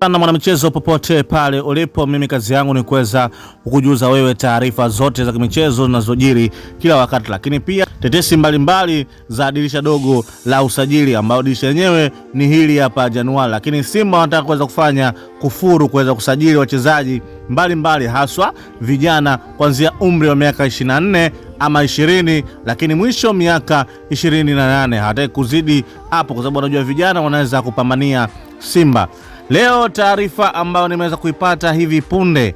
Na mwanamichezo popote pale ulipo, mimi kazi yangu ni kuweza kukujuza wewe taarifa zote za michezo zinazojiri kila wakati, lakini pia tetesi mbalimbali za dirisha dogo la usajili, ambao dirisha lenyewe ni hili hapa Januari. Lakini Simba wanataka kuweza kufanya kufuru kuweza kusajili wachezaji mbalimbali, haswa vijana kuanzia umri wa miaka 24 ama 20, lakini mwisho miaka 28. Hataki kuzidi hapo kwa sababu wanajua vijana wanaweza kupambania Simba. Leo taarifa ambayo nimeweza kuipata hivi punde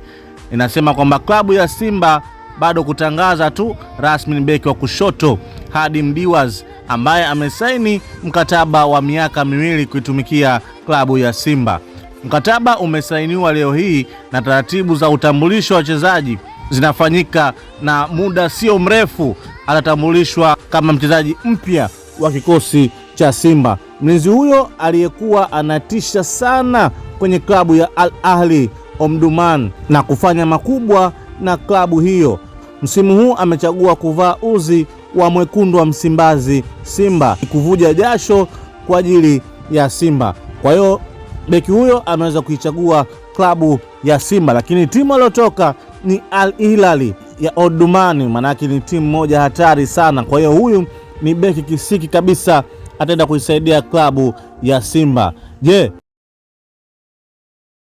inasema kwamba klabu ya Simba bado kutangaza tu rasmi beki wa kushoto Hadim Diwas, ambaye amesaini mkataba wa miaka 2 kuitumikia klabu ya Simba. Mkataba umesainiwa leo hii na taratibu za utambulisho wa wachezaji zinafanyika, na muda sio mrefu atatambulishwa kama mchezaji mpya wa kikosi cha Simba. Mlinzi huyo aliyekuwa anatisha sana kwenye klabu ya Al Ahli Omdurman na kufanya makubwa na klabu hiyo, msimu huu amechagua kuvaa uzi wa mwekundu wa Msimbazi Simba, kuvuja jasho kwa ajili ya Simba. Kwa hiyo beki huyo ameweza kuichagua klabu ya Simba, lakini timu aliyotoka ni Al Hilali ya Omdurman, manake ni timu moja hatari sana. Kwa hiyo huyu ni beki kisiki kabisa, ataenda kuisaidia klabu ya Simba. Je,